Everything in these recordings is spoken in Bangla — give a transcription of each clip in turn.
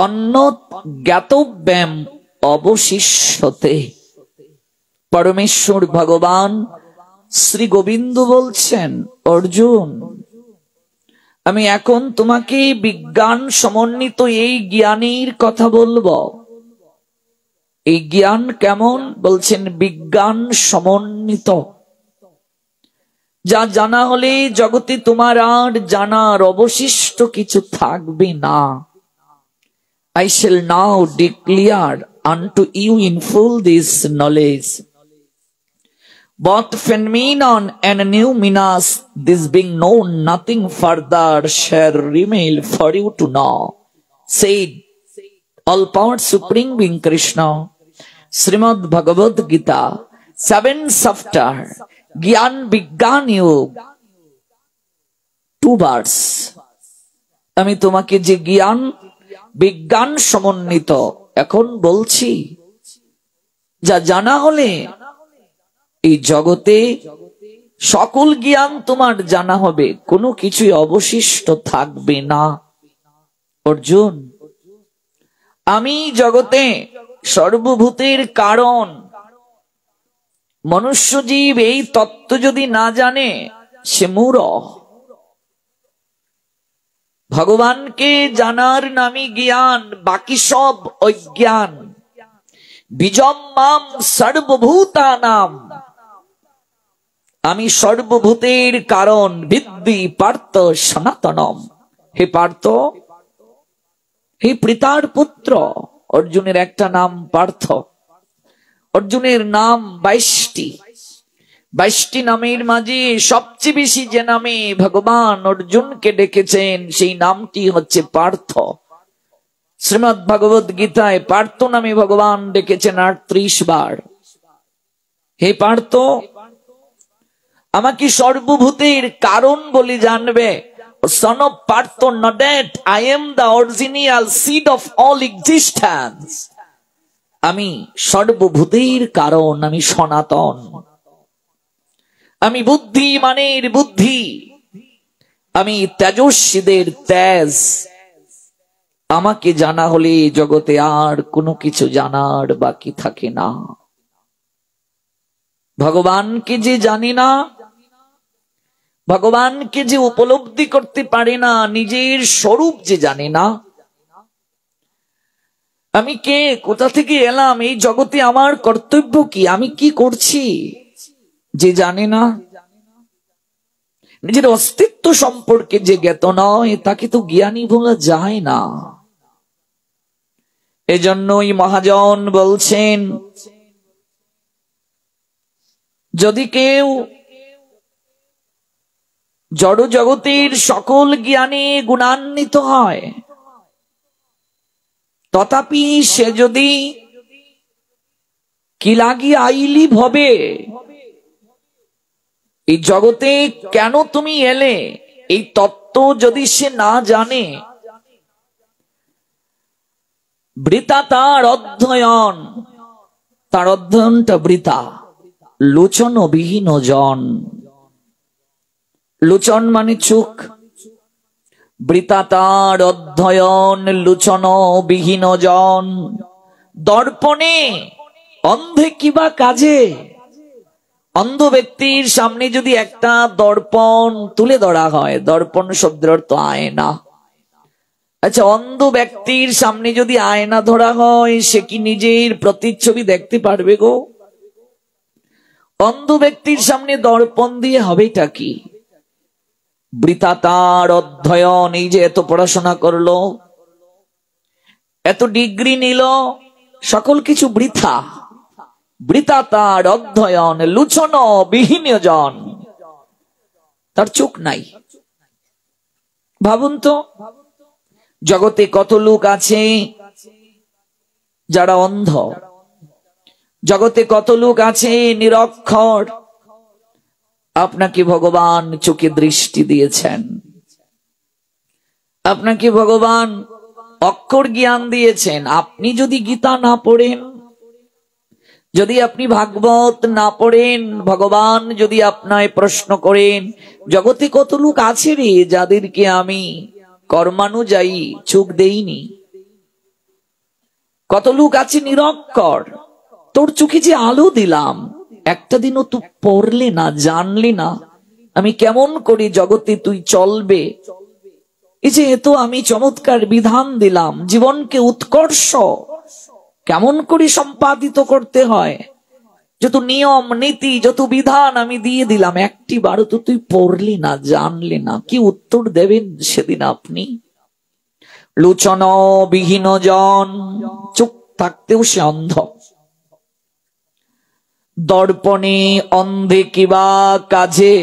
অন্যৎ জ্ঞাতব্যম অবশিষ্যতে। পরমেশ্বর ভগবান শ্রী গোবিন্দ বলছেন, অর্জুন, আমি এখন তোমাকে বিজ্ঞান সমন্বিত এই জ্ঞানের কথা বলবো। এই জ্ঞান কেমন? বলছেন বিজ্ঞান সমন্বিত। যা জানা হলে জগতে তোমার আর জানার অবশিষ্ট কিছু থাকবে না। I shall now declare unto you in full this knowledge, both phenomenon and noumenos, this being known, nothing further shall remain for you to know, said all power supreme being Krishna. Srimad Bhagavad Gita, 7th chapter, Gyan Vigyan Yog, 2 verse. আমি তোমাকে যে জ্ঞান বিজ্ঞান সমন্বিত এখন বলছি, যা জানা হলে এই জগতে সকল জ্ঞান তোমার জানা হবে, কোনো কিছুই অবশিষ্ট থাকবে না। অর্জুন, আমি জগতে সর্বভূতের কারণ। মনুষ্য জীব এই তত্ত্ব যদি না জানে সে মূঢ়। ভগবানকে জানার নামই জ্ঞান, বাকি সব অজ্ঞান। বীজম মাম সর্বভূতানাম, আমি সর্বভূতের কারণ। বিদ্ধি পার্থ সনাতনম, হে পার্থ, হে পিতার পুত্র। অর্জুনের একটা নাম পার্থ। অর্জুনের নাম 22টি। 22টি নামের মাঝে সবচেয়ে বেশি যে নামে ভগবান অর্জুনকে ডেকেছেন সেই নামটি হচ্ছে পার্থ। শ্রীমদ্ ভগবদ গীতায় পার্থ নামে ভগবান ডেকেছেন 38 বার। হে পার্থ, আমাকে সর্বভূতের কারণ বলে জানবে। Son of Partho, know that I am the original seed of all existence. আমি সর্বভূতের কারণ, আমি সনাতন। আমি বুদ্ধিমানের বুদ্ধি, আমি তেজস্বীদের তেজ। আমাকে জানা হলে জগতে আর কোনো কিছু জানার বাকি থাকে না। ভগবানকে যে জানি না, ভগবানকে যে উপলব্ধি করতে পারে না, নিজের স্বরূপ যে জানে না, আমি কে, কোথা থেকে এলাম, এই জগতে আমার কর্তব্য কি, আমি কি করছি, যে জানে না, নিজের অস্তিত্ব সম্পর্কে যে জ্ঞাত নয়, তাকে তো জ্ঞানী বলা যায় না। এজন্যই মহাজন বলছেন, যদি কেউ জড় জগতের সকল জ্ঞানে গুণান্বিত হয়, তথাপি সে যদি কি লাগি আইলি ভবে, এই জগতে কেন তুমি এলে এই তত্ত্ব যদি সে না জানে, বৃথা তার অধ্যয়ন, তার অধ্যয়নটা বৃথা। লোচন বিহীন জন, লোচন মানে চোখ, বৃথা তার অধ্যয়ন লোচন বিহীন জন। দর্পণে অন্ধে কিবা কাজে, অন্ধ ব্যক্তির সামনে যদি একটা দর্পণ তুলে ধরা হয়, দর্পণ শব্দের অর্থ আয়না। আচ্ছা, অন্ধ ব্যক্তির সামনে যদি আয়না ধরা হয়, সে কি নিজের প্রতিচ্ছবি দেখতে পারবে গো? অন্ধ ব্যক্তির সামনে দর্পণ দিয়ে হবেটা কি? বৃথা তার অধ্যয়ন। এই যে এত পড়াশোনা করলো, এত ডিগ্রি নিল, সকল কিছু বৃথা। বৃথা তার অধ্যয়ন লুচন বিহীন জন, তার চোখ নাই। ভাবুন তো, জগতে কত লোক আছে যারা অন্ধ, জগতে কত লোক আছে নিরক্ষর। আপনাকে ভগবান চোখে দৃষ্টি দিয়েছেন, আপনাকে ভগবান অক্ষর জ্ঞান দিয়েছেন। আপনি যদি গীতা না পড়েন, যদি আপনি ভাগবত না পড়েন, ভগবান যদি আপনায় প্রশ্ন করেন, জগতে কত লোক আছে রে যাদেরকে আমি কর্মানুযায়ী চোখ দেইনি, কত লোক আছে নিরক্ষর, তোর চোখে যে আলো দিলাম, একটা দিনও তুই পড়লি না, জানলি না আমি কেমন করি জগতে তুই চলবে। এই যে এত আমি চমৎকার বিধান দিলাম, জীবনকে উৎকর্ষ কেমন করে সম্পাদিত করতে হয়, যত নিয়ম নীতি যত বিধান আমি দিয়ে দিলাম, একটি বারও তো তুই পড়লি না, জানলি না। কি উত্তর দেবেন সেদিন আপনি? লোচন বিহীন জন, চোখ থাকতেও সে অন্ধ। দর্পণে অন্ধে কিবা কাজে,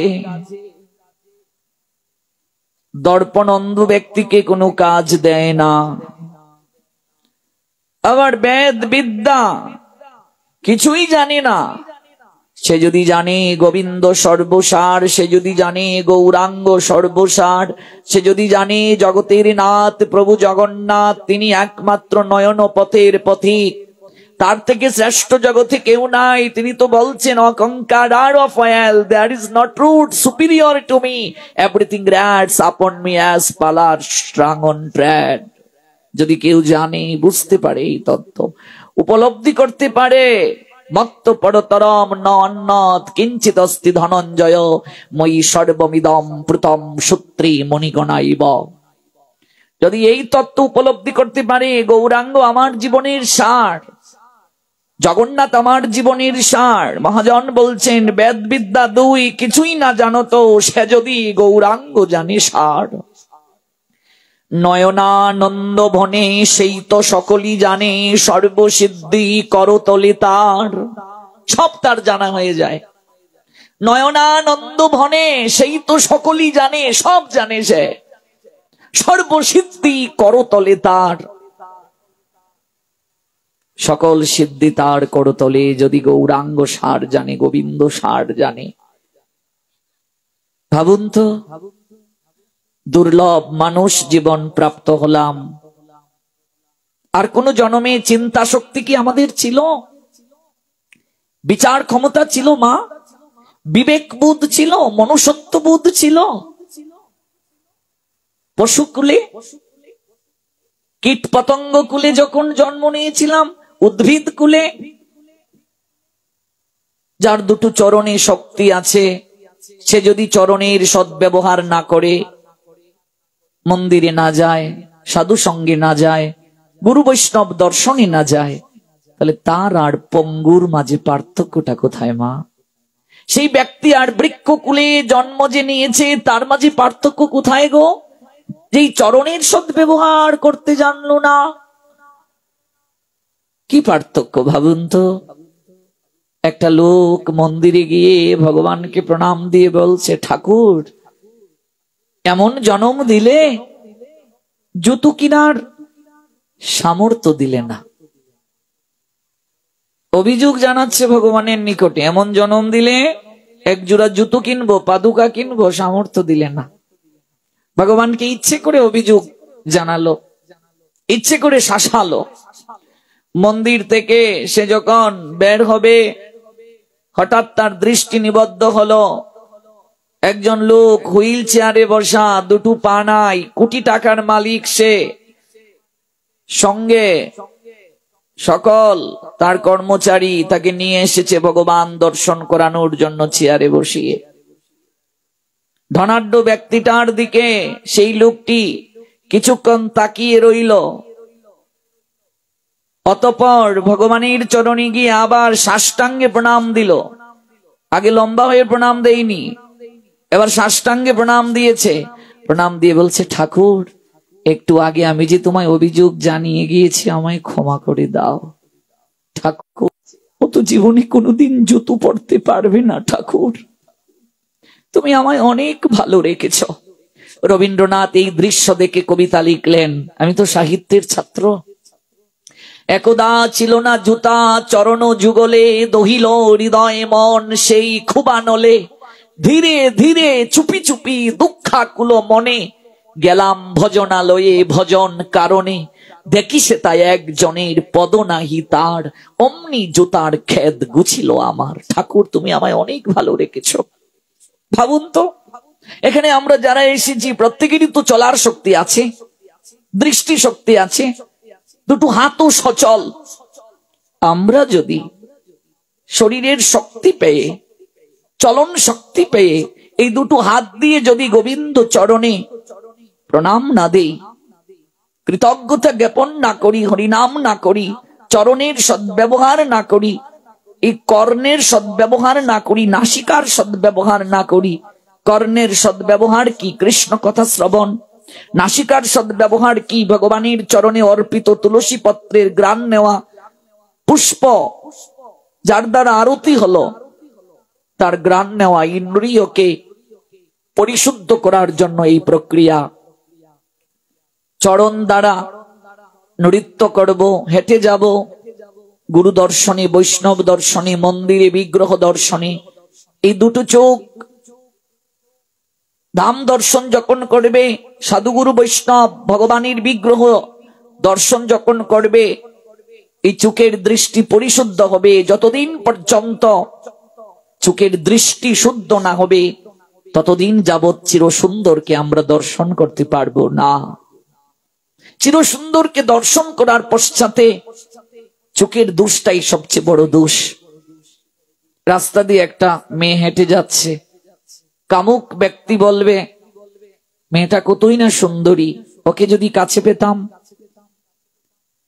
দর্পণ অন্ধ ব্যক্তিকে কোনো কাজ দেয় না। আবার বেদ বিদ্যা কিছুই জানে না, সে যদি জানে গোবিন্দ সর্বসার, সে যদি জানে গৌরাঙ্গ সর্বসার, সে যদি জানে জগতের নাথ প্রভু জগন্নাথ তিনি একমাত্র নয়ন পথের পথিক, তার থেকে শ্রেষ্ঠ জগতে কেউ নাই। তিনি তো বলছেন অকঙ্কার of all, there is not root superior to me, everything rides upon me as pallor strong on trade. যদি কেউ জানে, বুঝতে পারে, এই তত্ত্ব উপলব্ধি করতে পারে, মত্ত পরতরম ন অন্নত কিঞ্চিত অস্তি ধনঞ্জয় ময়ি সর্বমিদম প্রতম সূত্রী মণিগণাইব। যদি এই তত্ত্ব উপলব্ধি করতে পারে, গৌরাঙ্গ আমার জীবনের সার, জগন্নাথ আমার জীবনের সার। মহাজন বলছেন বেদ বিদ্যা দুই কিছুই না জানো তো, সে যদি গৌরাঙ্গ জানে সার। নয়নানন্দ ভনে সেই তো সকলই জানে, সর্বসিদ্ধি করতলে তার, সব তার জানা হয়ে যায়। নয়নানন্দ ভনে সেই তো সকলই জানে, সব জানে সে, সর্বসিদ্ধি করতলে তার, সকল সিদ্ধি তার করতলে। যদি গৌরাঙ্গ সার জানে, গোবিন্দ সার জানে, ভাবুন তো দুর্লভ মানুষ জীবন প্রাপ্ত হলাম। আর কোন জন্মে চিন্তা শক্তি কি আমাদের ছিল? বিচার ক্ষমতা ছিল মা? বিবেক বোধ ছিল? মনুষ্যত্ব বোধ ছিল? পশু কুলে, কীট পতঙ্গ কুলে যখন জন্ম নিয়েছিলাম, উদ্ভিদ কুলে, যার দুটো চরণে শক্তি আছে, সে যদি চরণের সদ্ব্যবহার না করে, মন্দিরে না যায়, সাধু সঙ্গে না যায়, গুরু বৈষ্ণব দর্শনে না যায়, তাহলে তার আর পঙ্গুর মাঝে পার্থক্যটা কোথায় মা? সেই ব্যক্তি আর বৃক্ষ কুলে জন্ম যে নিয়েছে, তার মাঝে পার্থক্য কোথায় গো? যেই চরণের সদ্ব্যবহার করতে জানলো না, কি পার্থক্য ভাবুন তো। একটা লোক মন্দিরে গিয়ে ভগবানকে প্রণাম দিয়ে বলছে, ঠাকুর এমন জন্ম দিলে, জুতো কিনার সামর্থ্য দিলে না। অভিযোগ জানাচ্ছে ভগবানের নিকটে, এমন জন্ম দিলে এক জোড়া জুতো কিনবো, পাদুকা কিনবো, সামর্থ্য দিলে না। ভগবানকে ইচ্ছে করে অভিযোগ জানালো, ইচ্ছে করে শাসালো। মন্দির থেকে সে যখন বের হবে, হঠাৎ তার দৃষ্টি নিবদ্ধ হলো, একজন লোক হুইল চেয়ারে বসা, দুটো পা নাই, কোটি টাকার মালিক সে, সঙ্গে সকল তার কর্মচারী তাকে নিয়ে এসেছে ভগবান দর্শন করানোর জন্য চেয়ারে বসিয়ে। ধনাঢ্য ব্যক্তিটার দিকে সেই লোকটি কিছুক্ষণ তাকিয়ে রইল, অতঃপর ভগবানের চরণে গিয়ে আবার সাষ্টাঙ্গে প্রণাম দিল। আগে লম্বা হয়ে প্রণাম দেয়নি, এবার সাষ্টাঙ্গে প্রণাম দিয়েছে। প্রণাম দিয়ে বলছে, ঠাকুর একটু আগে আমি যে তোমায় অভিযোগ জানিয়ে গিয়েছি, আমায় ক্ষমা করে দাও। ঠাকুর ও তো জীবনে কোনোদিন জুতো পড়তে পারবে না, ঠাকুর তুমি আমায় অনেক ভালো রেখেছ। রবীন্দ্রনাথ এই দৃশ্য দেখে কবিতা লিখলেন, আমি তো সাহিত্যের ছাত্র। একদা ছিল না জুতা চরণ যুগলে, দহিল হৃদয় মন সেই খুবানলে, ধীরে ধীরে চুপি চুপি দুঃখাকুল মনে, গেলাম ভজনালয়ে ভজন কারণে, দেখি সে তাই একজনের পদ নাহি তার, অমনি জুতার খেদ গুছিল আমার। ঠাকুর তুমি আমায় অনেক ভালো রেখেছ। ভাবুন তো, এখানে আমরা যারা এসেছি প্রত্যেকেরই তো চলার শক্তি আছে, দৃষ্টি শক্তি আছে, দুটো হাতও সচল। আমরা যদি শরীরের শক্তি পেয়ে, চলন শক্তি পেয়ে এই দুটো হাত দিয়ে যদি গোবিন্দ চরণে প্রণাম না দেই, কৃতজ্ঞতা জ্ঞাপন না করি, হরিনাম না করি, চরণের সদ্ব্যবহার না করি, এই কর্ণের সদ্ব্যবহার না করি, নাসিকার সদ্ব্যবহার না করি। কর্ণের সদ্ব্যবহার কি? কৃষ্ণ কথা শ্রবণ। নাসিকার সদ্ব্যবহার কি? ভগবানের চরণে অর্পিত তুলসী পত্রের ঘ্রাণ নেওয়া, পুষ্প যার দ্বারা আরতি হলো তার ঘ্রাণ নেওয়া। ইন্দ্রিয়কে পরিশুদ্ধ করার জন্য এই প্রক্রিয়া। চরণ দ্বারা নৃত্য করব, হেঁটে যাব, গুরু দর্শনে, বৈষ্ণব দর্শনে, মন্দিরে বিগ্রহ দর্শনে। এই দুটো চোখ ধাম দর্শন যখন করবে, সাধুগুরু বৈষ্ণব ভগবানের বিগ্রহ দর্শন যখন করবে, এই চোখের দৃষ্টি পরিশুদ্ধ হবে। যতদিন পর্যন্ত চোখের দৃষ্টি শুদ্ধ না হবে ততদিন যাবৎ চির সুন্দরকে আমরা দর্শন করতে পারবো না। চির সুন্দরকে দর্শন করার পশ্চাতে চোখের দোষটাই সবচেয়ে বড় দোষ। রাস্তা দিয়ে একটা মেয়ে হেঁটে যাচ্ছে, কামুক ব্যক্তি বলবে মেয়েটা কতই না সুন্দরী, ওকে যদি কাছে পেতাম।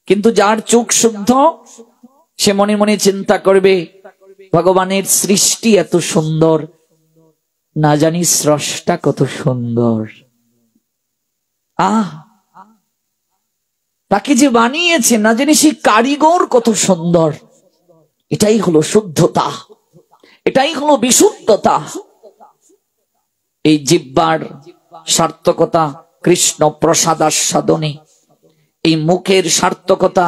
কিন্তু যার চোখ শুদ্ধ সে মনে মনে চিন্তা করবে ভগবানের সৃষ্টি এত সুন্দর, না জানি স্রষ্টা কত সুন্দর। তাকে যে বানিয়েছে না জানি সেই কারিগর কত সুন্দর। এটাই হলো শুদ্ধতা, এটাই হলো বিশুদ্ধতা। এই জিহ্বার সার্থকতা কৃষ্ণ প্রসাদ আস্বাদনে, এই মুখের সার্থকতা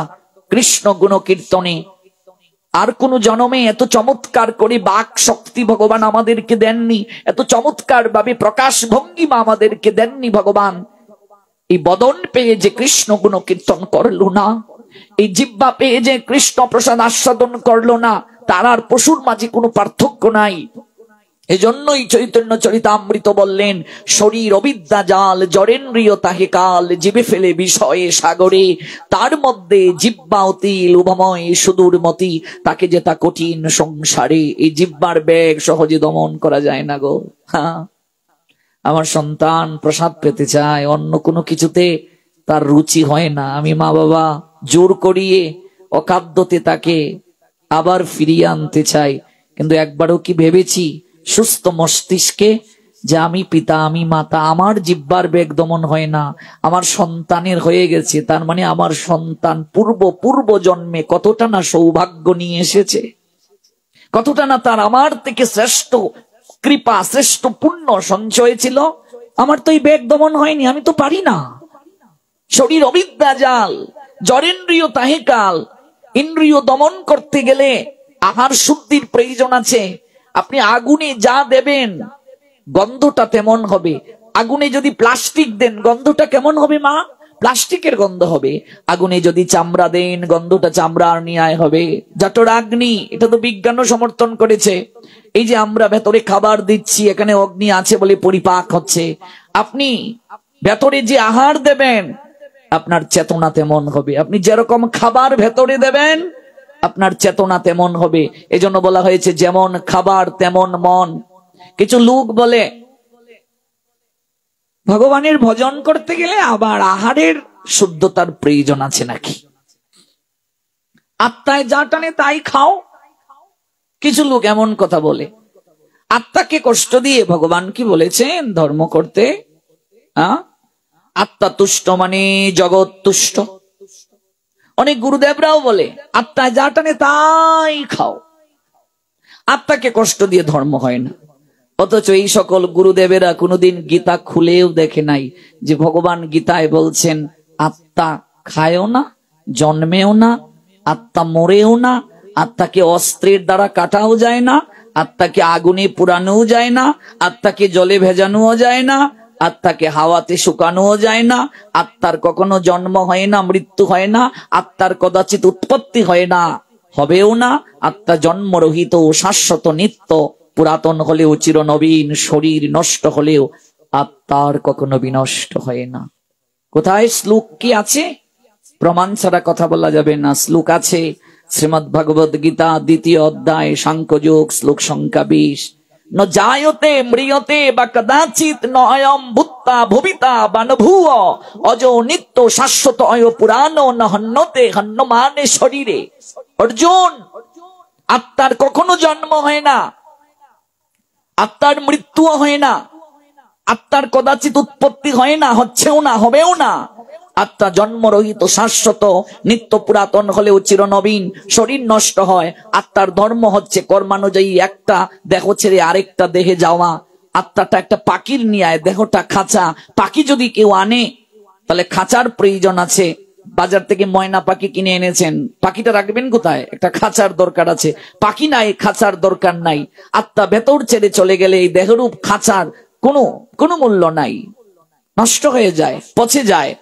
কৃষ্ণ গুণ কীর্তনে। আর কোন জন্মে এত চমৎকার করে বাক শক্তি ভগবান আমাদেরকে দেননি, এত চমৎকার ভাবে প্রকাশ ভঙ্গিমা আমাদেরকে দেননি ভগবান। এই বদন পেয়ে যে কৃষ্ণ গুণ কীর্তন করলো না, এই জিহ্বা পেয়ে যে কৃষ্ণ প্রসাদ আস্বাদন করলো না, তার আর পশুর মাঝে কোনো পার্থক্য নাই। এজন্যই চৈতন্য চরিতামৃত বললেন, শরীর অবিদ্যা জাল, জরেন্দ্রিয় তাহে কাল, জীবে ফেলে বিষয়ে সাগরে, তার মধ্যে জিহ্বা অতি লোভময় সুদূর মতি, তাকে যে তা কঠিন সংসারে। এই জিহ্বার বেগ সহজে দমন করা যায় না গো। আমার সন্তান প্রসাদ পেতে চায়, অন্য কোনো কিছুতে তার রুচি হয় না। আমি মা বাবা জোর করিয়ে অখাদ্যতে তাকে আবার ফিরিয়ে আনতে চাই, কিন্তু একবারও কি ভেবেছি সুস্থ মস্তিষ্কে যে আমি পিতা, আমি মাতা, আমার জিহ্বার বেগ দমন হয় না, আমার সন্তানের হয়ে গেছে, তার মানে আমার সন্তান পূর্ব জন্মে কতটা না সৌভাগ্য নিয়ে এসেছে, কতটা না তার আমার থেকে শ্রেষ্ঠ কৃপা, শ্রেষ্ঠ পুণ্য সঞ্চয় ছিল। আমার তো এই বেগ দমন হয়নি, আমি তো পারি না। শরীর অবিদ্যা জাল, জরেন্দ্রিয় তাহে কাল। ইন্দ্রিয় দমন করতে গেলে আহার শুদ্ধির প্রয়োজন আছে। আপনি আগুনে যা দেবেন গন্ধটা তেমন হবে। আগুনে যদি প্লাস্টিক দেন গন্ধটা কেমন হবে মা? প্লাস্টিকের গন্ধ হবে। আগুনে যদি চামড়া দেন গন্ধটা চামড়ার ন্যায় হবে। জঠরাগ্নি, এটা তো বিজ্ঞানও সমর্থন করেছে। এই যে আমরা ভেতরে খাবার দিচ্ছি, এখানে অগ্নি আছে বলে পরিপাক হচ্ছে। আপনি ভেতরে যে আহার দেবেন আপনার চেতনা তেমন হবে। আপনি যেরকম খাবার ভেতরে দেবেন আপনার চেতনা তেমন হবে। এজন্য বলা হয়েছে যেমন খাবার তেমন মন। কিছু লোক বলে ভগবানের ভজন করতে গেলে আবার আহারের শুদ্ধতার প্রয়োজন আছে নাকি? আত্মায় যা টানে তাই খাও। কিছু লোক এমন কথা বলে। আত্মাকে কষ্ট দিয়ে ভগবান কি বলেছেন ধর্ম করতে? আত্মা তুষ্ট মানে জগৎ তুষ্ট। অনেক গুরুদেবরাও বলে আত্মায় যা টানে তাই খাও, আত্মাকে কষ্ট দিয়ে ধর্ম হয় না। অথচ এই সকল গুরুদেবেরা কোনোদিন গীতা খুলেও দেখে নাই যে ভগবান গীতায় বলছেন আত্মা খায়ও না, জন্মেও না, আত্মা মরেও না, আত্মাকে অস্ত্রের দ্বারা কাটাও যায় না, আত্মাকে আগুনে পুরানোও যায় না, আত্মাকে জলে ভেজানোও যায় না, আত্মাকে হাওয়াতে শুকানোও যায় না, আত্মার কখনো জন্ম হয় না, মৃত্যু হয় না, আত্মার কদাচিৎ উৎপত্তি হয় না, হবেও না। আত্মা জন্মরহিত ও শাশ্বত নিত্য, পুরাতন হলেও চিরনবীন, শরীর নষ্ট হলেও আত্মার কখনো বিনষ্ট হয় না। কোথায় শ্লোক কি আছে? প্রমাণ ছাড়া কথা বলা যাবে না। শ্লোক আছে শ্রীমদ্ ভগবদ গীতা 2য় অধ্যায় সাংখ্যযোগ শ্লোক সংখ্যা 20। ন জায়তে মৃয়তে বা কদাচিৎ ন অয়ম ভূত্তা ভবিতা বা ন ভুব অজো নিত্য শাশ্বত অয় পুরাণ ন হন্যতে হন্যমানে শরীরে। অর্জুন, আত্মার কখনো জন্ম হয় না, আত্মার মৃত্যুও হয় না, আত্মার কদাচিৎ উৎপত্তি হয় না, হচ্ছেও না, হবেও না। আত্মা জন্মরহিত, শাশ্বত, নিত্য পুরাতন হলেও চিরনবীন। শরীর নষ্ট হয়। আত্মার ধর্ম হচ্ছে কর্মানুযায়ী একটা দেহ ছেড়ে আরেকটা দেহে যাওয়া। আত্মাটা একটা পাখির ন্যায়, দেহটা খাঁচা। পাখি যদি কেউ আনে তাহলে খাঁচার প্রয়োজন আছে। বাজার থেকে ময়না পাখি কিনে এনেছেন, পাখিটা রাখবেন কোথায়? একটা খাঁচার দরকার আছে। পাখি নাই, খাঁচার দরকার নাই। আত্মা ভেতর ছেড়ে চলে গেলে এই দেহরূপ খাঁচার কোনো মূল্য নাই, নষ্ট হয়ে যায়, পচে যায়।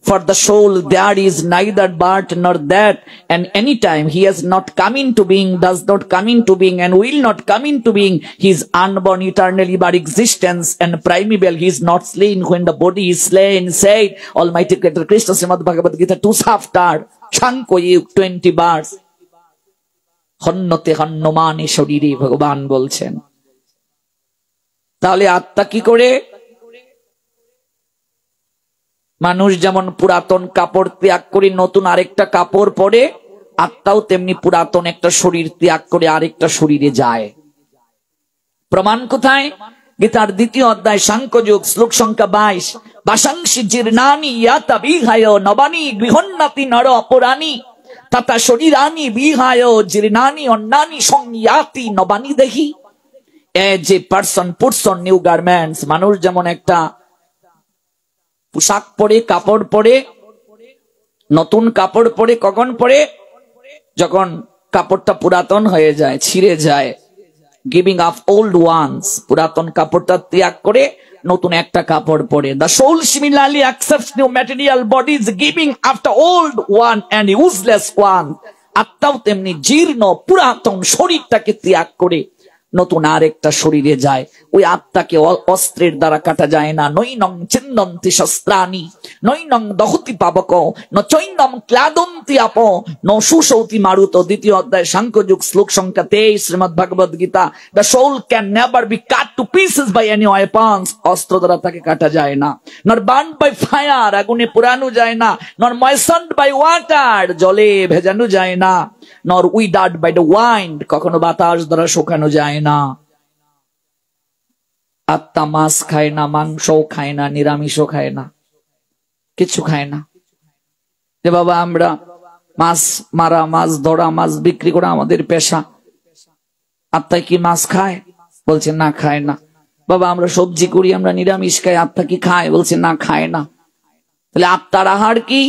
For the soul there is neither birth nor that, and any time he has not come into being, does not come into being, and will not come into being. He is unborn eternally by existence and primeval. He is not slain when the body is slain. Said Almighty Creator Krishna, Srimad Bhagavad Gita 2 chapter, Shankhoyuk 20 verse. Hanyate হন্যমানে শরীরে, ভগবান বলছেন। তাহলে আত্মা কি করে? মানুষ যেমন পুরাতন কাপড় ত্যাগ করে নতুন আরেকটা কাপড় পরে, আত্মাও তেমনি পুরাতন একটা শরীর ত্যাগ করে আরেকটা শরীরে যায়। প্রমাণ কোথায়? গীতার 2য় অধ্যায় সাংখ্যযোগ শ্লোক সংখ্যা 22। বাসাংসি জীর্ণানি ইয়াতা বিহায় নবানি গৃহন্নাতি নর অপরাণী তথা শরীরানি বিহায় জীর্ণানি অন্যানি সংয়াতি নবানি দেহি। যে person puts on new garments, মানুষ যেমন একটা পোশাক পরে, কাপড় পরে, নতুন কাপড় পরে কখন পরে? যখন কাপড়টা পুরাতন হয়ে যায়, ছিঁড়ে যায়। গিভিং আপ ওল্ড ওয়ান্স, পুরাতন কাপড়টা ত্যাগ করে নতুন একটা কাপড় পরে। The soul similarly accepts new material bodies, giving after old one and useless one. আত্মাও তেমনি জীর্ণ পুরাতন শরীরটাকে ত্যাগ করে নতুন আরেকটা শরীরে যায়। ওই আত্মাকে অস্ত্রের দ্বারা কাটা যায় না। নৈনং চিন্দন্তি শস্ত্রাণি নৈনং দহতি পাবক ন চৈনম ক্লাদন্তি আপ ন সুসৌতি মারুত। 2য় অধ্যায় সাংখ্যযোগ শ্লোক সংখ্যা 23 শ্রীমদ্ ভগবদ Gita. The soul can never be cut to pieces by any weapons. অস্ত্র দ্বারা তাকে কাটা যায় না। nor burned by fire, আগুনে পোড়ানো যায় না। nor moistened by water, জলে ভেজানো যায় না। nor withered by the wind, কখনো বাতাস দ্বারা শুকানো যায় না। আত্মা মাছ খায় না, মাংসও খায় না, নিরামিষও খায় না, কিছু খায় না। যে বাবা আমরা মাছ মারা, মাছ ধরা, মাছ বিক্রি করা আমাদের পেশা। আত্মা কি মাছ খায়? বলছে না, খায় না। বাবা আমরা সবজি করি, আমরা নিরামিষ খাই, আত্মা কি খায়? বলছে না, খায় না। তাহলে আত্মার আহার কি?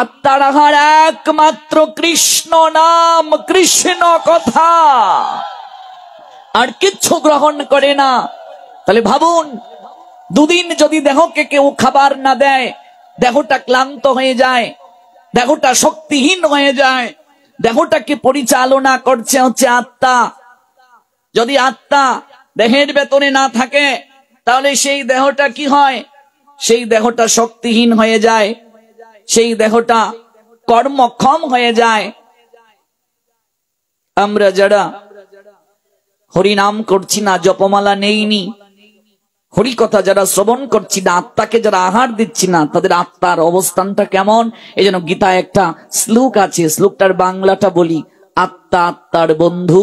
আত্মার আহার একমাত্র কৃষ্ণ নাম, কৃষ্ণ কথা, আর কিচ্ছু গ্রহণ করে না। তাহলে ভাবুন, দুদিন যদি দেহকে কেউ খাবার না দেয়, দেহটা ক্লান্ত হয়ে যায়, দেহটা শক্তিহীন হয়ে যায়। দেহটাকে পরিচালনা করছে হচ্ছে আত্মা। যদি আত্মা দেহের ভেতরে না থাকে তাহলে সেই দেহটা কি হয়? সেই দেহটা শক্তিহীন হয়ে যায়, সেই দেহটা কর্মক্ষম হয়ে যায়। আমরা যারা হরিনাম করছি না, জপমালা নেইনি, হরি কথা যারা শ্রবণ করছি না, আত্মাকে যারা আহার দিচ্ছি না, তাদের আত্মার অবস্থানটা কেমন? এই জন্য গীতায় একটা শ্লোক আছে, শ্লোকটার বাংলাটা বলি। আত্মা আত্মার বন্ধু,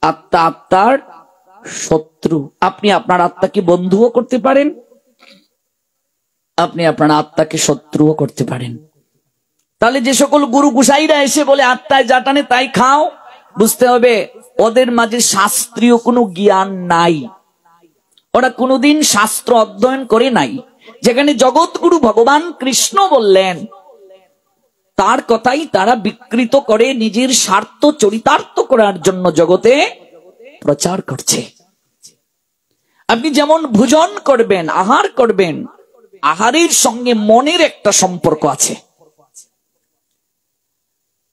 আত্মা আত্মার শত্রু। আপনি আপনার আত্মাকে বন্ধুও করতে পারেন, আপনি আপনার আত্মাকে শত্রুও করতে পারেন। তাহলে যে সকল গুরু গুসাইরা এসে বলে আত্মায় যা টানে তাই খাও, বুঝতে হবে ওদের মাঝে শাস্ত্রীয় কোনো জ্ঞান নাই। ওরা কোনোদিন শাস্ত্র অধ্যয়ন করে নাই। যেখানে জগৎগুরু ভগবান কৃষ্ণ বললেন, তার কথাই তারা বিকৃত করে নিজের স্বার্থ চরিতার্থ করার জন্য জগতে প্রচার করছে। আপনি যেমন ভোজন করবেন, আহার করবেন, আহারের সঙ্গে মনের একটা সম্পর্ক আছে।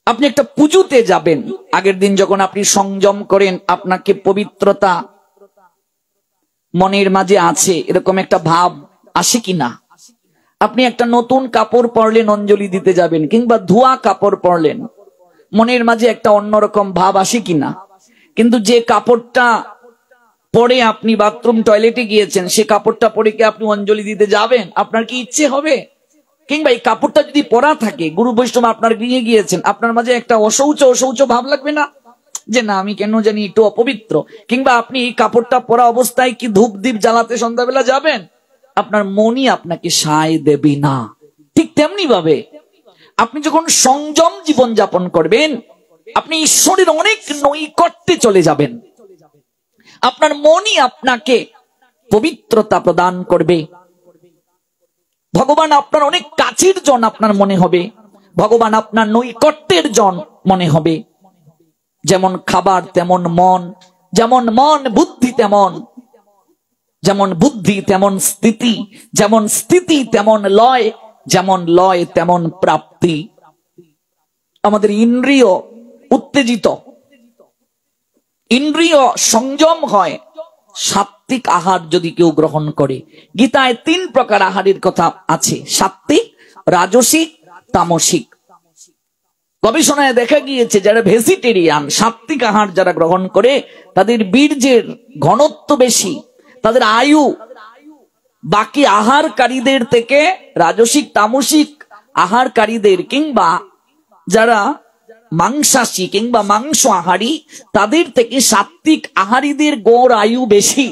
আপনি একটা পুজোতে যাবেন, আগের দিন যখন আপনি সংযম করেন, আপনাকে পবিত্রতা মনের মাঝে আছে, এরকম একটা ভাব আসে কিনা? আপনি একটা নতুন কাপড় পরলেন, অঞ্জলি দিতে যাবেন, কিংবা ধোয়া কাপড় পরলেন, মনের মাঝে একটা অন্যরকম ভাব আসে কিনা? কিন্তু যে কাপড়টা পরে আপনি বাথরুম টয়লেটে গিয়েছেন, সে কাপড়টা পরে কি আপনি অঞ্জলি দিতে যাবেন? আপনার কি ইচ্ছে হবে? কিংবা এই কাপড়টা যদি পরা থাকে, গুরু বৈষ্ণব আপনার গৃহে গিয়েছেন, আপনার মাঝে একটা অশৌচ ভাব লাগবে না, যে না আমি কেন জানি একটু অপবিত্র? কিংবা আপনি এই কাপড়টা পরা অবস্থায় কি ধূপ দ্বীপ জ্বালাতে সন্ধ্যাবেলা যাবেন? আপনার মনই আপনাকে সায় দেবে না। ঠিক তেমনি ভাবে আপনি যখন সংযম জীবন যাপন করবেন, আপনি ঈশ্বরের অনেক নৈকট্যে চলে যাবেন। আপনার মনই আপনাকে পবিত্রতা প্রদান করবে। ভগবান আপনার অনেক কাছের জন আপনার মনে হবে, ভগবান আপনার নৈকট্যের জন মনে হবে। যেমন খাবার তেমন মন, যেমন মন বুদ্ধি তেমন, যেমন বুদ্ধি তেমন স্থিতি, যেমন স্থিতি তেমন লয়, যেমন লয় তেমন প্রাপ্তি। আমাদের ইন্দ্রিয় উত্তেজিত, ইন্দ্রিয় সংযম হয় সাত্বিক আহার যদি কেউ গ্রহণ করে। গীতায় 3 প্রকার আহারের কথা আছে, সাত্বিক, রাজসিক, তামসিক। গবেষণায় দেখা গিয়েছে যারা ভেজিটেরিয়ান, সাত্বিক আহার যারা গ্রহণ করে, তাদের বীর্যের ঘনত্ব বেশি, তাদের আয়ু বাকি আহারকারীদের থেকে, রাজসিক তামসিক আহারকারীদের কিংবা যারা মাংসাশী কিংবা মাংস আহারী, তাদের থেকে সাত্বিক আহারীদের গড় আয়ু বেশি।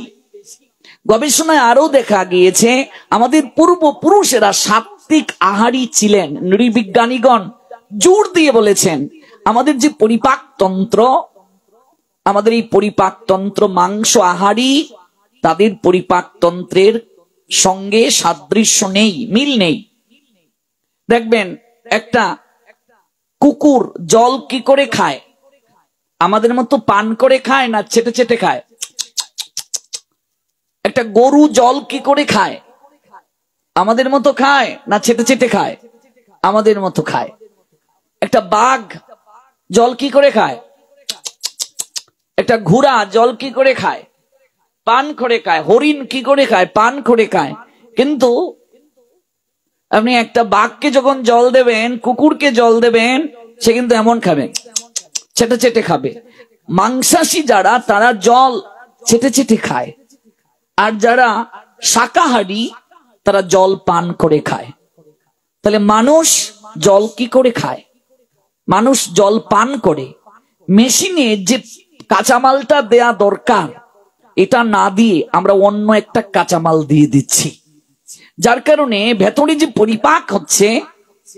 গবেষণায় আরো দেখা গিয়েছে আমাদের পূর্বপুরুষেরা সাত্বিক আহারী ছিলেন। নৃবিজ্ঞানীগণ জোর দিয়ে বলেছেন আমাদের যে পরিপাকতন্ত্র, আমাদের এই পরিপাকতন্ত্র মাংস আহারী, তাদের পরিপাকতন্ত্রের সঙ্গে সাদৃশ্য নেই, মিল নেই। দেখবেন একটা কুকুর জল কি করে খায়? আমাদের মতো পান করে খায় না চেটে চেটে খায়? একটা গরু জল কি করে খায়? আমাদের মতো খায় না চেটে চেটে খায়? আমাদের মতো খায়। একটা বাঘ জল কি করে খায়? একটা ঘোড়া জল কি করে খায়? পান করে খায়। হরিণ কি করে খায়? পান করে খায়। কিন্তু আপনি একটা বাঘকে যখন জল দেবেন, কুকুরকে জল দেবেন, সে কিন্তু এমন খাবে, চেটে চেটে খাবে। মাংসাশী যারা, তারা জল চেটে চেটে খায়, আর যারা শাকাহারী তারা জল পান করে খায়। তাহলে মানুষ জল কি করে খায়? মানুষ জল পান করে। মেশিনে যে কাঁচামালটা দেয়া দরকার, এটা না দিয়ে আমরা অন্য একটা কাঁচামাল দিয়ে দিচ্ছি, যার কারণে ভেতরে যে পরিপাক হচ্ছে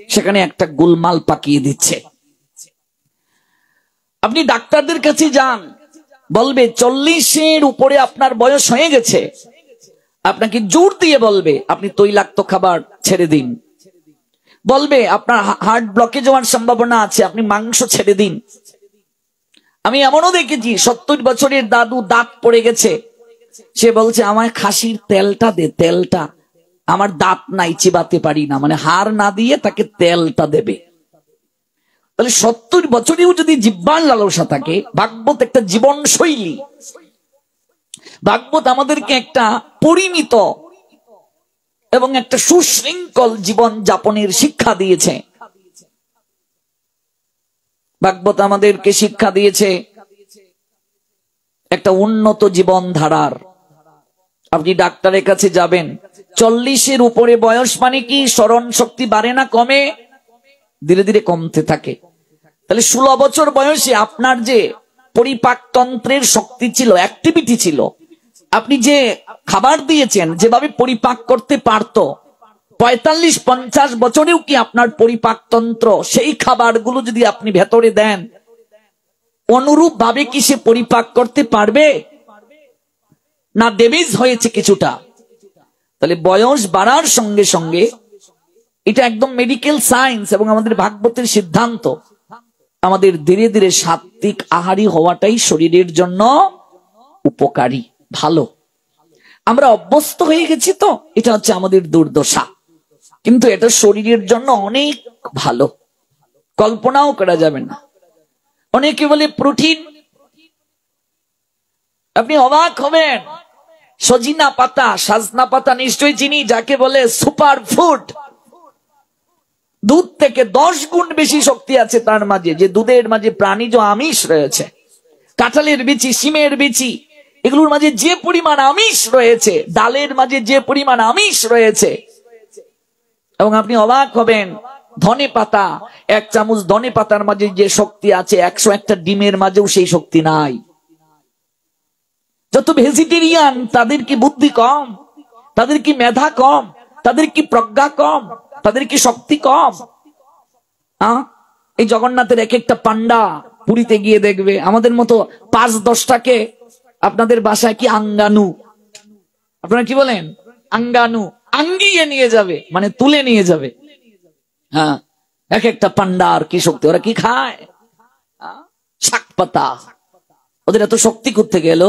সেখানে একটা গোলমাল পাকিয়ে দিচ্ছে। আপনি ডাক্তারদের কাছে যান, বলবে 40-এর উপরে আপনার বয়স হয়ে গেছে, আপনাকে জোর দিয়ে বলবে আপনি তৈলাক্ত খাবার ছেড়ে দিন, বলবে আপনার হার্ট ব্লকেজ হওয়ার সম্ভাবনা আছে, আপনি মাংস ছেড়ে দিন। আমি এমনও দেখেছি 70 বছরের দাদু দাঁত পড়ে গেছে, সে বলছে আমায় খাসির তেলটা দে, তেলটা, আমার দাঁত নাই, চিবাতে পারি না, মানে হাড় না দিয়ে তাকে তেলটা দেবে। তাহলে 70 বছরেও যদি জিহ্বার লালসা থাকে, ভাগবত একটা জীবন শৈলী, ভাগবত আমাদেরকে একটা পরিমিত এবং একটা সুশৃঙ্খল জীবন যাপনের শিক্ষা দিয়েছে। ভাগবত আমাদেরকে শিক্ষা দিয়েছে একটা উন্নত জীবন ধারার। আপনি ডাক্তারের কাছে যাবেন, 40-এর উপরে বয়স মানে কি স্মরণ শক্তি বাড়ে না কমে? ধীরে ধীরে কমতে থাকে। তাহলে 16 বছর বয়সে আপনার যে পরিপাকতন্ত্রের শক্তি ছিল, অ্যাক্টিভিটি ছিল, আপনি যে খাবার দিয়েছেন, যেভাবে পরিপাক করতে পারত, 45-50 বছরেও কি আপনার পরিপাকতন্ত্র সেই খাবারগুলো যদি আপনি ভেতরে দেন, অনুরূপ ভাবে কি সে পরিপাক করতে পারবে না? ড্যামেজ হয়েছে কিছুটা। তাহলে বয়স বাড়ার সঙ্গে সঙ্গে, এটা একদম মেডিকেল সায়েন্স এবং আমাদের ভাগবতের সিদ্ধান্ত, আমাদের ধীরে ধীরে সাত্বিক আহারী হওয়াটাই শরীরের জন্য উপকারী, ভালো। আমরা অভ্যস্ত হয়ে গেছি, তো এটা হচ্ছে আমাদের দুর্দশা, কিন্তু এটা শরীরের জন্য অনেক ভালো, কল্পনাও করা যাবে না। অনেকে বলে প্রোটিন, আপনি অবাক হবেন, সজিনা পাতা, সাজনা পাতা নিশ্চয়ই চিনি, যাকে বলে সুপার ফুড। দুধ থেকে 10 গুণ বেশি শক্তি আছে তার মাঝে, যে দুধের মাঝে প্রাণীজ আমিষ রয়েছে। কাঁঠালের বিচি, শিমের বিচি, এগুলোর মাঝে যে পরিমাণ আমিষ রয়েছে, ডালের মাঝে যে পরিমাণ আমিষ রয়েছে, এবং আপনি অবাক হবেন, ধনে পাতা, 1 চামচ ধনে পাতার মাঝে যে শক্তি আছে 101টা ডিমের মাঝেও সেই শক্তি নাই। যত ভেজিটেরিয়ান, তাদের কি বুদ্ধি কম? তাদের কি মেধা কম? তাদের কি প্রজ্ঞা কম? তাদের কি শক্তি কম? এই জগন্নাথের এক একটা পান্ডা পুরীতে গিয়ে দেখবে, আমাদের মতো 5-10টাকে আপনাদের বাসায় কি আঙ্গানু, আপনারা কি বলেন, আঙ্গানু, আঙ্গিয়ে নিয়ে যাবে, মানে তুলে নিয়ে যাবে। হ্যাঁ, এক একটা পান্ডার কি শক্তি, ওরা কি খায়? শাক পাতা। ওদের এত শক্তি করতে গেল।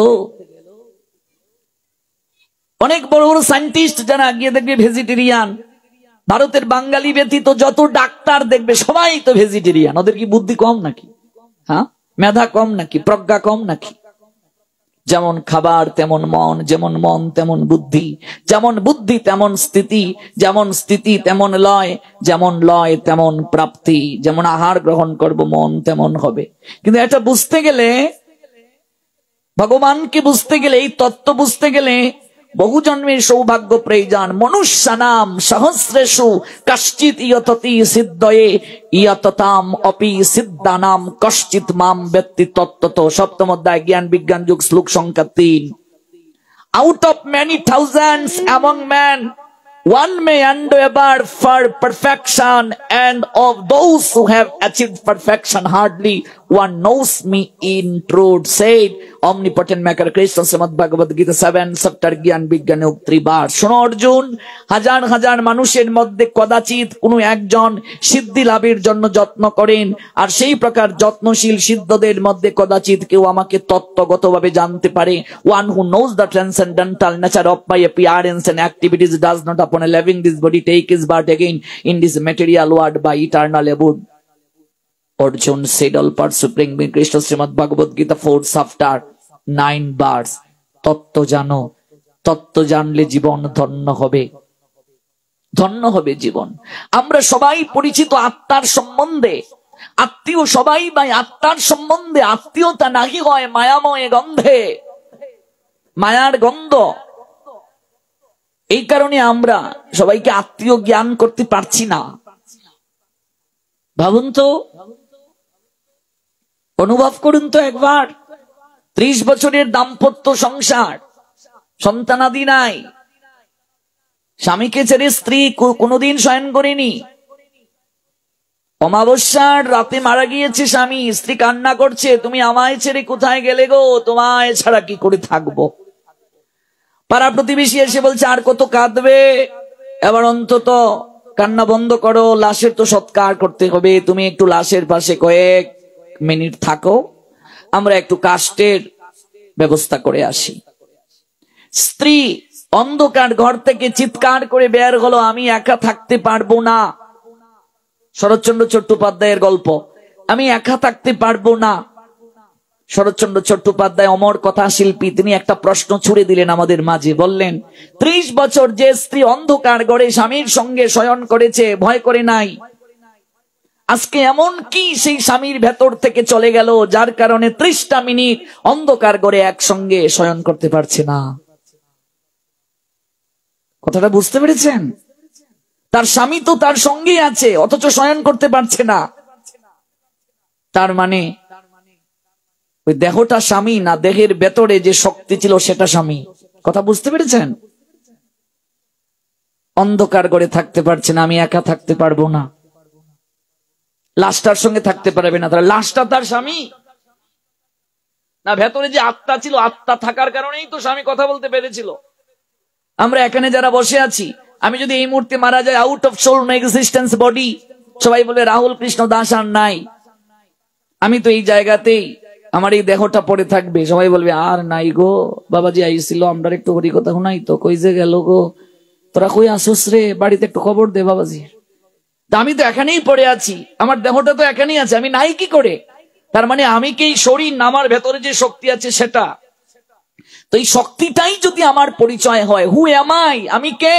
অনেক বড় বড় সায়েন্টিস্ট যারা গিয়ে দেখবে ভেজিটেরিয়ান, ভারতের বাঙালি ব্যতীত যত ডাক্তার দেখবে সবাই তো ভেজিটেরিয়ান। ওদের কি বুদ্ধি কম নাকি? হ্যাঁ, মেধা কম নাকি? প্রজ্ঞা কম নাকি? যেমন খাবার তেমন মন, যেমন মন তেমন বুদ্ধি, যেমন বুদ্ধি তেমন স্থিতি, যেমন স্থিতি তেমন লয়, যেমন লয় তেমন প্রাপ্তি। যেমন আহার গ্রহণ করব মন তেমন হবে। কিন্তু এটা বুঝতে গেলে, ভগবানকে বুঝতে গেলে, এই তত্ত্ব বুঝতে গেলে বহু জন্মের সৌভাগ্য প্রয়োজন। মনুষ্যানাম সহস্রেষু কশ্চিৎ ইয়ততি সিদ্ধয়ে ইয়ততাম অপি সিদ্ধানাম কশ্চিৎ মাম ব্যক্তি তত্ত্বত। সপ্তম অধ্যায় জ্ঞান বিজ্ঞান যুগ, শ্লোক সংখ্যা 3। Out of many thousands among men, one may endeavor for perfection, and of those who have achieved perfection, hardly one knows me in truth, said omnipotent maker Krishna, Srimad Bhagavad Gita 7 chapter জ্ঞান বিজ্ঞান যোগ 3 বার। শোনো অর্জুন, হাজার হাজার মানুষের মধ্যে কদাচিৎ কোনো একজন সিদ্ধি লাভের জন্য যত্ন করেন, আর সেই প্রকার যত্নশীল সিদ্ধদের মধ্যে কদাচিৎ কেউ আমাকে তত্ত্বগতভাবে জানতে পারে। One who knows the transcendental nature of my appearance and activities does not upon a living this body take his birth again in this material world by eternal abode. Arjun said, all parts supreme being Krishna, Srimad Bhagavad Gita 4 chapter 9 verse. তত্ত্ব জানো, তত্ত্ব জানলে জীবন ধন্য হবে, ধন্য হবে জীবন। আমরা সবাই পরিচিত আত্মার সম্বন্ধে, আত্মীয় সবাই ভাই আত্মার সম্বন্ধে। আত্মীয়তা নাহি হয় মায়াময় গন্ধে, মায়ার গন্ধ। এই কারণে আমরা সবাইকে আত্মীয় জ্ঞান করতে পারছি না। ভাবুন তো, অনুভব করুন তো একবার, 30 বছরের দাম্পত্য সংসার, সন্তানাদি নাই, স্বামীকে ছেড়ে স্ত্রী কোনোদিন শয়ন করেনি। অমাবস্যার রাতে মারা গিয়েছে স্বামী, স্ত্রী কান্না করছে, তুমি আমায় ছেড়ে কোথায় গেলে গো, তোমায় ছাড়া কি করে থাকবো। পাড়া প্রতিবেশী এসে বলছে, আর কত কাঁদবে, এবার অন্তত কান্না বন্ধ করো, লাশের তো সৎকার করতে হবে, তুমি একটু লাশের পাশে কয়েক মিনিট থাকো, আমরা একটু কাষ্টের ব্যবস্থা করে আসি। স্ত্রী অন্ধকার ঘর থেকে চিৎকার করে বের হলো, আমি একা থাকতে পারবো না। শরৎচন্দ্র চট্টোপাধ্যায়ের গল্প, আমি একা থাকতে পারবো না। শরৎচন্দ্র চট্টোপাধ্যায় অমর কথা শিল্পী, তিনি একটা প্রশ্ন ছুড়ে দিলেন আমাদের মাঝে, বললেন 30 বছর যে স্ত্রী অন্ধকার ঘরে স্বামীর সঙ্গে শয়ন করেছে, ভয় করে নাই, আজকে এমন কি সেই স্বামীর ভেতর থেকে চলে গেল যার কারণে 30টা মিনিট অন্ধকার ঘরে একসঙ্গে শয়ন করতে পারছে না। কথাটা বুঝতে পেরেছেন? তার স্বামী তো তার সঙ্গেই আছে, অথচ শয়ন করতে পারছে না। তার মানে ওই দেহটা স্বামী না, দেহের ভেতরে যে শক্তি ছিল সেটা স্বামী। কথা বুঝতে পেরেছেন? অন্ধকার ঘরে থাকতে পারছে না, আমি একা থাকতে পারবো না। লাশটার সঙ্গে থাকতে পারবে না, তাহলে লাশটা তার স্বামী না, ভেতরে যে আত্মা ছিল, আত্মা থাকার কারণেই তো স্বামী কথা বলতে পেরেছিল। আমরা এখানে যারা বসে আছি, আমি যদি এই মুহূর্তে মারা যাই, out of soul no existence body, সবাই বলে রাহুল কৃষ্ণ দাস আর নাই, আমি তো এই জায়গাতেই, আমার এই দেহটা পড়ে থাকবে, সবাই বলবে আর নাই গো, বাবাজি আইছিল, আমরা একটু হরি কথা শোনাই তো, কই যে গেল গো, তোরা কই আসোস রে, বাড়িতে একটু খবর দে বাবাজি। আমি তো এখানেই পড়ে আছি, আমার দেহটা তো এখানেই আছে, আমি নাই কি করে? তার মানে আমি কি এই শরীর না, আমার ভেতরে যে শক্তি আছে সেটা। তো এই শক্তিটাই যদি আমার পরিচয় হয়, হু এম আই, আমি কে?